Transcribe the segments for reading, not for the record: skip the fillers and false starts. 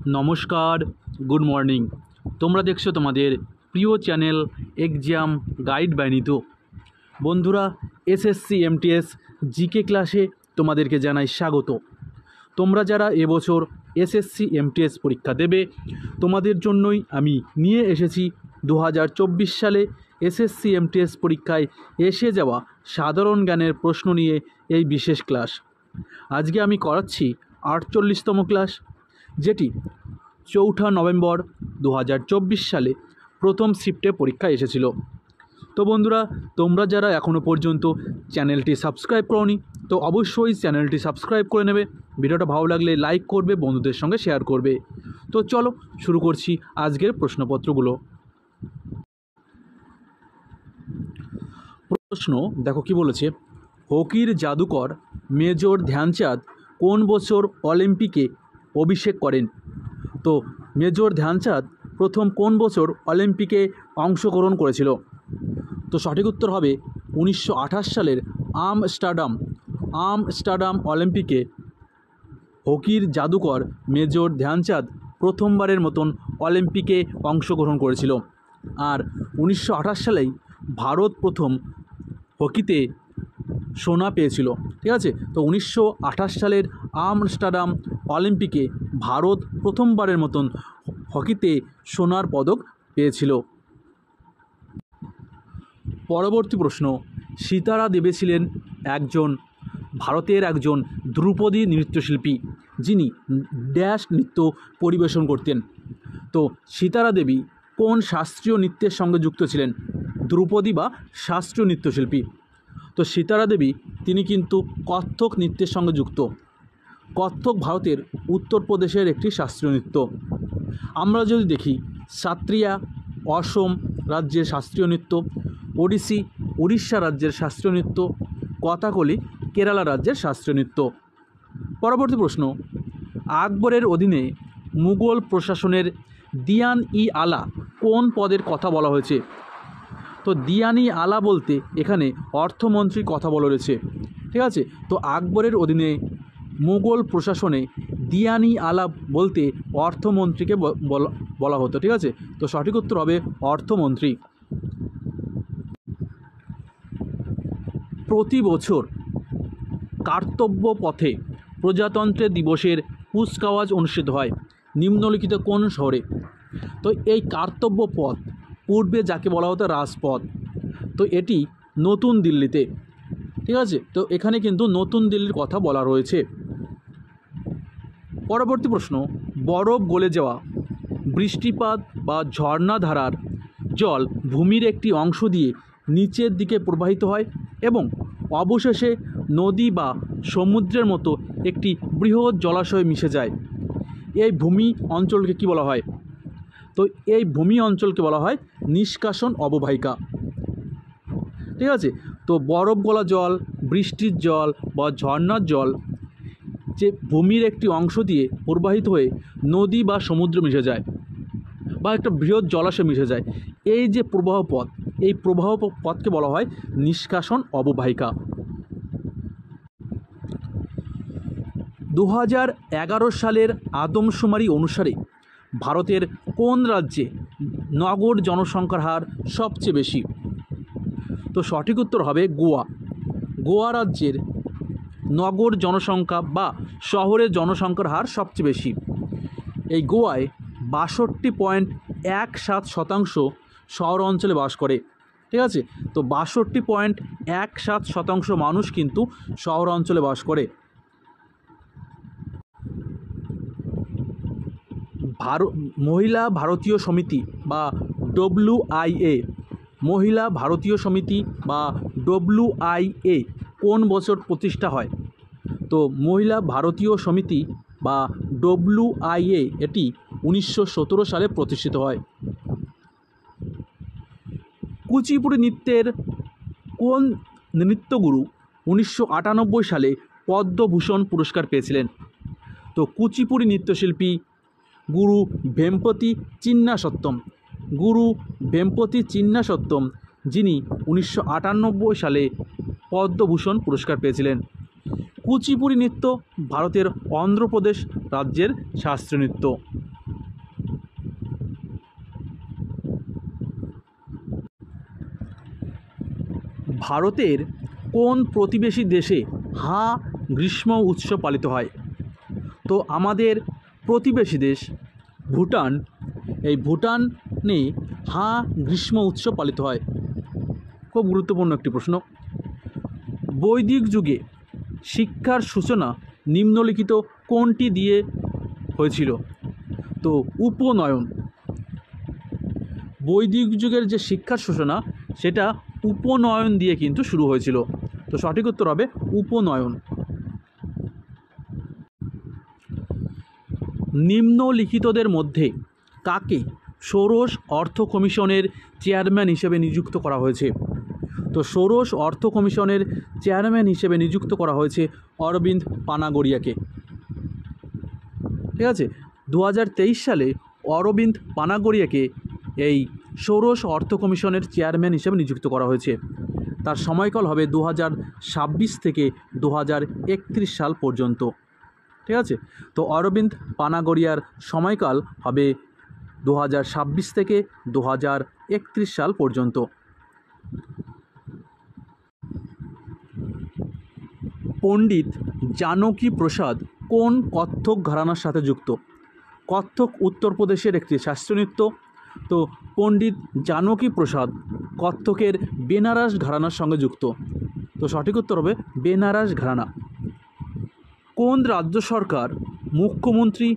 নমস্কার, good morning. তোমরা দেখছো তোমাদের প্রিয় channel exam guide by Nitu. বন্ধুরা, এসএসসি এমটিএস জিকে ক্লাসে তোমাদেরকে জানাই স্বাগত। তোমরা যারা এবছর এসএসসি এমটিএস পরীক্ষা দেবে, তোমাদের জন্যই আমি নিয়ে এসেছি 2024 সালে এসএসসি এমটিএস পরীক্ষায় এসে যাওয়া সাধারণ জ্ঞানের প্রশ্ন নিয়ে এই বিশেষ ক্লাস। আজকে আমি করাচ্ছি 48তম ক্লাস, যেটি 4 নভেম্বর 2024 সালে প্রথম শিফটে পরীক্ষা এসেছিল। তো বন্ধুরা, তোমরা যারা এখনও পর্যন্ত চ্যানেলটি সাবস্ক্রাইব করোনি, তো অবশ্যই চ্যানেলটি সাবস্ক্রাইব করে নেবে। ভিডিওটা ভালো লাগলে লাইক করবে, বন্ধুদের সঙ্গে শেয়ার করবে। তো চলো শুরু করছি আজকের প্রশ্নপত্রগুলো। প্রশ্ন দেখো কি বলেছে, হকির জাদুকর মেজর ধ্যানচাঁদ কোন বছর অলিম্পিকে অভিষেক করেন? তো মেজর ধ্যানচাঁদ প্রথম কোন বছর অলিম্পিকে অংশগ্রহণ করেছিল? তো সঠিক উত্তর হবে 1928 সালের আমস্টারডাম অলিম্পিকে হকির জাদুকর মেজর ধ্যানচাঁদ প্রথমবারের মতন অলিম্পিকে অংশগ্রহণ করেছিল। আর 1928 সালেই ভারত প্রথম হকিতে সোনা পেয়েছিল। ঠিক আছে, তো 1928 সালের আমস্টারডাম অলিম্পিকে ভারত প্রথমবারের মতন হকিতে সোনার পদক পেয়েছিল। পরবর্তী প্রশ্ন, সিতারা দেবী ছিলেন ভারতের একজন ধ্রুপদী নৃত্যশিল্পী, যিনি ড্যাশ নৃত্য পরিবেশন করতেন। তো সিতারা দেবী কোন শাস্ত্রীয় নৃত্যের সঙ্গে যুক্ত ছিলেন? ধ্রুপদী বা শাস্ত্রীয় নৃত্যশিল্পী। তো সিতারা দেবী তিনি কিন্তু কত্থক নৃত্যের সঙ্গে যুক্ত। কত্থক ভারতের উত্তরপ্রদেশের একটি শাস্ত্রীয় নৃত্য। আমরা যদি দেখি, সাত্রিয়া অসম রাজ্যের শাস্ত্রীয় নৃত্য, ওড়িশি উড়িষ্যা রাজ্যের শাস্ত্রীয় নৃত্য, কথাকলি কেরালা রাজ্যের শাস্ত্রীয় নৃত্য। পরবর্তী প্রশ্ন, আকবরের অধীনে মুঘল প্রশাসনের দিয়ান-ই-আলা কোন পদের কথা বলা হয়েছে? তো দিয়ান-ই-আলা বলতে এখানে অর্থমন্ত্রীর কথা বলা রয়েছে। ঠিক আছে, তো আকবরের অধীনে মুঘল প্রশাসনে দিয়ান-ই-আলা বলতে অর্থমন্ত্রীকে বলা হতো। ঠিক আছে, তো সঠিক উত্তর হবে অর্থমন্ত্রী। প্রতি বছর কর্তব্য পথে প্রজাতন্ত্র দিবসের কুচকাওয়াজ অনুষ্ঠিত হয় নিম্নলিখিত কোন শহরে? তো এই কর্তব্য পথ পূর্বে যাকে বলা হতো রাজপথ, তো এটি নতুন দিল্লিতে। ঠিক আছে, তো এখানে কিন্তু নতুন দিল্লির কথা বলা রয়েছে। পরবর্তী প্রশ্ন, বরফ গলে যাওয়া বৃষ্টিপাত বা ঝর্ণাধারার জল ভূমির একটি অংশ দিয়ে নিচের দিকে প্রবাহিত হয় এবং অবশেষে নদী বা সমুদ্রের মতো একটি বৃহৎ জলাশয়ে মিশে যায়। এই ভূমি অঞ্চলকে কি বলা হয়? তো এই ভূমি অঞ্চলকে বলা হয় নিষ্কাশন অববাহিকা। ঠিক আছে, তো বরফ গলা জল, বৃষ্টির জল বা ঝর্ণার জল যে ভূমির একটি অংশ দিয়ে প্রবাহিত হয়ে নদী বা সমুদ্র মিশে যায় বা একটা বৃহৎ জলাশয় মিশে যায়, এই যে প্রবাহ পথ, এই প্রবাহ পথকে বলা হয় নিষ্কাশন অববাহিকা। 2011 সালের আদমশুমারি অনুসারে ভারতের কোন রাজ্যে নগর জনসংখ্যার হার সবচেয়ে বেশি? তো সঠিক উত্তর হবে গোয়া। গোয়া রাজ্যের নগর জনসংখ্যা বা শহরের জনসংখ্যার হার সবচেয়ে বেশি। এই গোয়ায় 62.17% শহর অঞ্চলে বাস করে। ঠিক আছে, তো 62.17% মানুষ কিন্তু শহর অঞ্চলে বাস করে। মহিলা ভারতীয় সমিতি বা WIA, মহিলা ভারতীয় সমিতি বা WIA কোন বছর প্রতিষ্ঠা হয়? তো মহিলা ভারতীয় সমিতি বা WIA এটি 1917 সালে প্রতিষ্ঠিত হয়। কুচিপুড়ি নৃত্যের কোন নৃত্যগুরু 1998 সালে পদ্মভূষণ পুরস্কার পেয়েছিলেন? তো কুচিপুড়ি নৃত্যশিল্পী গুরু ভেমপতি চিন্না সত্যম, যিনি 1998 সালে পদ্মভূষণ পুরস্কার পেয়েছিলেন। কুচিপুড়ি নৃত্য ভারতের অন্ধ্রপ্রদেশ রাজ্যের শাস্ত্রীয় নৃত্য। ভারতের কোন প্রতিবেশী দেশে হা গ্রীষ্ম উৎসব পালিত হয়? তো আমাদের প্রতিবেশী দেশ ভুটান, এই ভুটানে হা গ্রীষ্ম উৎসব পালিত হয়। খুব গুরুত্বপূর্ণ একটি প্রশ্ন। বৈদিক যুগে শিক্ষার সূচনা নিম্নলিখিত কোনটি দিয়ে হয়েছিল? তো উপনয়ন। বৈদিক যুগের যে শিক্ষার সূচনা সেটা উপনয়ন দিয়ে কিন্তু শুরু হয়েছিল। তো সঠিক উত্তর হবে উপনয়ন। নিম্নলিখিতদের মধ্যে কাকে ষোড়শ অর্থ কমিশনের চেয়ারম্যান হিসেবে নিযুক্ত করা হয়েছে? তো ষোড়শ অর্থ কমিশনের চেয়ারম্যান হিসেবে নিযুক্ত করা হয়েছে অরবিন্দ পানাগড়িয়াকে। ঠিক আছে, 2023 সালে অরবিন্দ পানাগড়িয়াকে এই ষোড়শ অর্থ কমিশনের চেয়ারম্যান হিসেবে নিযুক্ত করা হয়েছে। তার সময়কাল হবে 2026 থেকে 2031 সাল পর্যন্ত। ঠিক আছে, তো অরবিন্দ পানাগড়িয়ার সময়কাল হবে 2026 থেকে 2031 সাল পর্যন্ত। পণ্ডিত জানকী প্রসাদ কোন কত্থক ঘরানার সাথে যুক্ত? কত্থক উত্তরপ্রদেশের একটি শাস্ত্রীয় নৃত্য। তো পণ্ডিত জানকী প্রসাদ কত্থকের বেনারস ঘরানার সঙ্গে যুক্ত। তো সঠিক উত্তর হবে বেনারস ঘরানা। কোন রাজ্য সরকার মুখ্যমন্ত্রী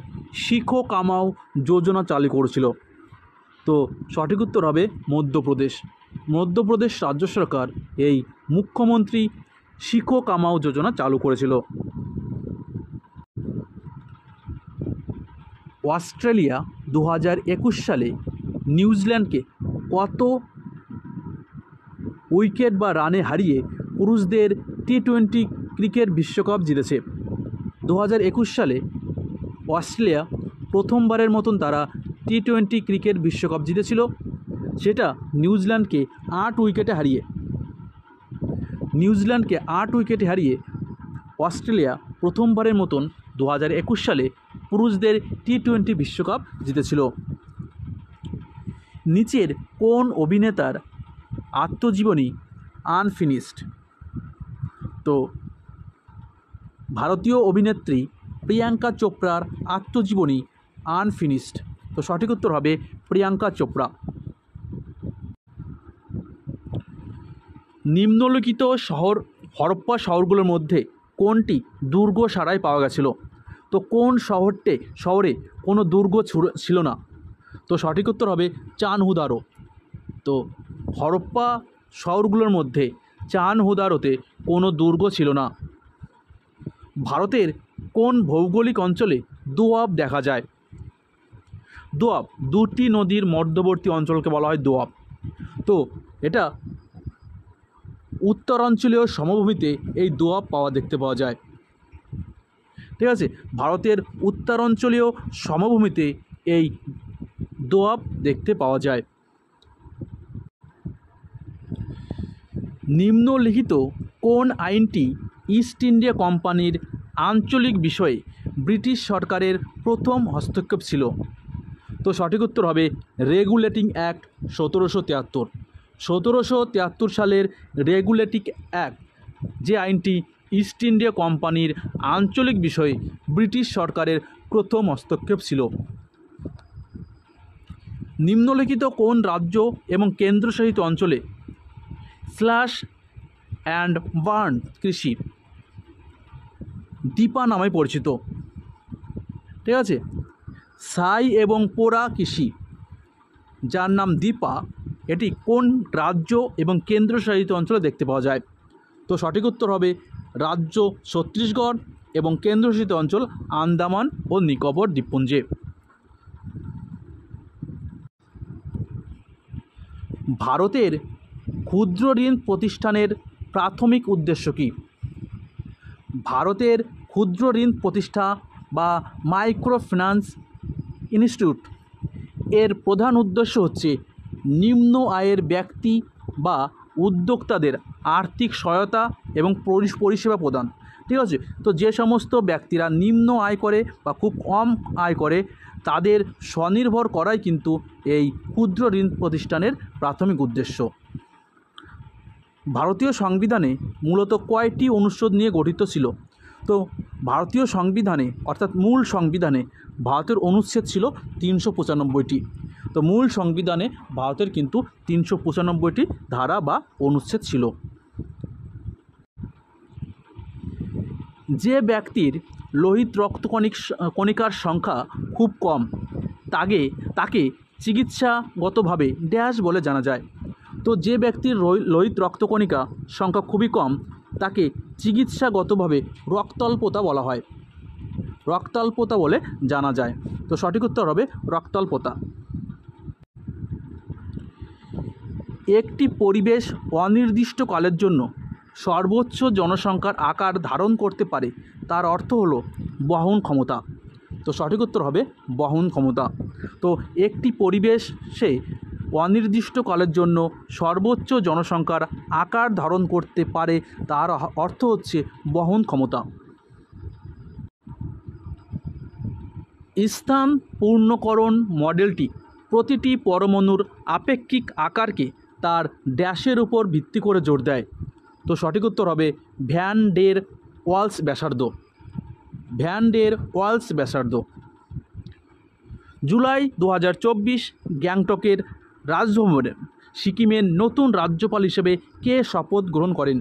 শিখো কামাও যোজনা চালু করেছিল? তো সঠিক উত্তর হবে মধ্যপ্রদেশ। মধ্যপ্রদেশ রাজ্য সরকার এই মুখ্যমন্ত্রী শিখো কামাও যোজনা চালু করেছিল। অস্ট্রেলিয়া 2021 সালে নিউজিল্যান্ডকে কত উইকেট বা রানে হারিয়ে পুরুষদের টি-20 ক্রিকেট বিশ্বকাপ জিতেছে? 2021 সালে অস্ট্রেলিয়া প্রথমবারের মতন তারা টি-20 ক্রিকেট বিশ্বকাপ জিতেছিল, সেটা নিউজিল্যান্ডকে 8 উইকেটে হারিয়ে। নিউজিল্যান্ডকে 8 উইকেটে হারিয়ে অস্ট্রেলিয়া প্রথমবারের মতন 2021 সালে পুরুষদের টি-20 বিশ্বকাপ জিতেছিল। নিচের কোন অভিনেতার আত্মজীবনী আনফিনিশড? তো ভারতীয় অভিনেত্রী প্রিয়াঙ্কা চোপড়ার আত্মজীবনী আনফিনিশড। তো সঠিক উত্তর হবে প্রিয়াঙ্কা চোপড়া। নিম্নলিখিত হরপ্পা শহরগুলোর মধ্যে কোনটি দুর্গ ছাড়াই পাওয়া গেছিল? তো কোন শহরে কোনো দুর্গ ছিল না? তো সঠিক উত্তর হবে চানহুদারো। তো হরপ্পা শহরগুলোর মধ্যে চানহুদারোতে কোনো দুর্গ ছিল না। ভারতের কোন ভৌগোলিক অঞ্চলে দোয়াব দেখা যায়? দোয়াব, দুটি নদীর মধ্যবর্তী অঞ্চলকে বলা হয় দোয়াব। তো এটা উত্তরাঞ্চলীয় সমভূমিতে এই দোয়াব দেখতে পাওয়া যায়। ঠিক আছে, ভারতের উত্তরাঞ্চলীয় সমভূমিতে এই দোয়াব দেখতে পাওয়া যায়। নিম্নলিখিত কোন আইনটি ইস্ট ইন্ডিয়া কোম্পানির আঞ্চলিক বিষয়ে ব্রিটিশ সরকারের প্রথম হস্তক্ষেপ ছিল? তো সঠিক উত্তর হবে রেগুলেটিং অ্যাক্ট 1773। 1773 সালের রেগুলেটিং অ্যাক্ট, যে আইনটি ইস্ট ইন্ডিয়া কোম্পানির আঞ্চলিক বিষয়ে ব্রিটিশ সরকারের প্রথম হস্তক্ষেপ ছিল। নিম্নলিখিত কোন রাজ্য এবং কেন্দ্রশাসিত অঞ্চলে স্ল্যাশ অ্যান্ড বার্ন কৃষি দীপা নামে পরিচিত? ঠিক আছে, ছাই এবং পোড়া কৃষি যার নাম দীপা, এটি কোন রাজ্য এবং কেন্দ্রশাসিত অঞ্চলে দেখতে পাওয়া যায়? তো সঠিক উত্তর হবে রাজ্য ছত্তিশগড় এবং কেন্দ্রশাসিত অঞ্চল আন্দামান ও নিকোবর দ্বীপপুঞ্জে। ভারতের ক্ষুদ্র ঋণ প্রতিষ্ঠানের প্রাথমিক উদ্দেশ্য কী? ভারতের ক্ষুদ্র ঋণ প্রতিষ্ঠা বা মাইক্রো ফিন্যান্স ইনস্টিটিউট এর প্রধান উদ্দেশ্য হচ্ছে নিম্ন আয়ের ব্যক্তি বা উদ্যোক্তাদের আর্থিক সহায়তা এবং পরিষেবা প্রদান। ঠিক আছে, তো যে সমস্ত ব্যক্তিরা নিম্ন আয় করে বা খুব কম আয় করে তাদের স্বনির্ভর করাই কিন্তু এই ক্ষুদ্র ঋণ প্রতিষ্ঠানের প্রাথমিক উদ্দেশ্য। ভারতীয় সংবিধানে মূলত কয়টি অনুচ্ছেদ নিয়ে গঠিত ছিল? তো ভারতীয় সংবিধানে অর্থাৎ মূল সংবিধানে ভারতের অনুচ্ছেদ ছিল 395টি। তো মূল সংবিধানে ভারতের কিন্তু 395টি ধারা বা অনুচ্ছেদ ছিল। যে ব্যক্তির লোহিত কণিকার সংখ্যা খুব কম তাকে চিকিৎসাগতভাবে ড্যাশ বলে জানা যায়। তো যে ব্যক্তির লোহিত রক্তকণিকা সংখ্যা খুবই কম তাকে চিকিৎসাগতভাবে রক্তাল্পতা বলা হয়, রক্তাল্পতা বলে জানা যায়। তো সঠিক উত্তর হবে রক্তাল্পতা। একটি পরিবেশ অনির্দিষ্টকালের জন্য সর্বোচ্চ জনসংখ্যার আকার ধারণ করতে পারে, তার অর্থ হলো বহন ক্ষমতা। তো সঠিক উত্তর হবে বহন ক্ষমতা। তো একটি পরিবেশে অনির্দিষ্টকালের জন্য সর্বোচ্চ জনসংখ্যার আকার ধারণ করতে পারে, তার অর্থ হচ্ছে বহন ক্ষমতা। স্থান পূর্ণকরণ মডেলটি প্রতিটি পরমাণুর আপেক্ষিক আকারকে তার ড্যাশের উপর ভিত্তি করে জোর দেয়। তো সঠিক উত্তর হবে ভ্যান ডের ওয়ালস ব্যাসার্ধ। ভ্যান ডের ওয়ালস ব্যাসার্ধ। জুলাই 2024 গ্যাংটকের রাজভবনে সিকিমের নতুন রাজ্যপাল হিসেবে কে শপথ গ্রহণ করেন?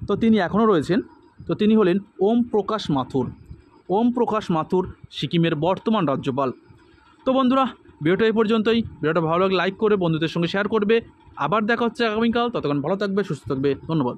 তো তিনি এখনও রয়েছেন। তো তিনি হলেন ওম প্রকাশ মাথুর। ওম প্রকাশ মাথুর সিকিমের বর্তমান রাজ্যপাল। তো বন্ধুরা, ভিডিওটা এই পর্যন্তই। ভিডিওটা ভালো লাগলে লাইক করে বন্ধুদের সঙ্গে শেয়ার করবে। আবার দেখা হচ্ছে আগামীকাল। ততক্ষণ ভালো থাকবে, সুস্থ থাকবে। ধন্যবাদ।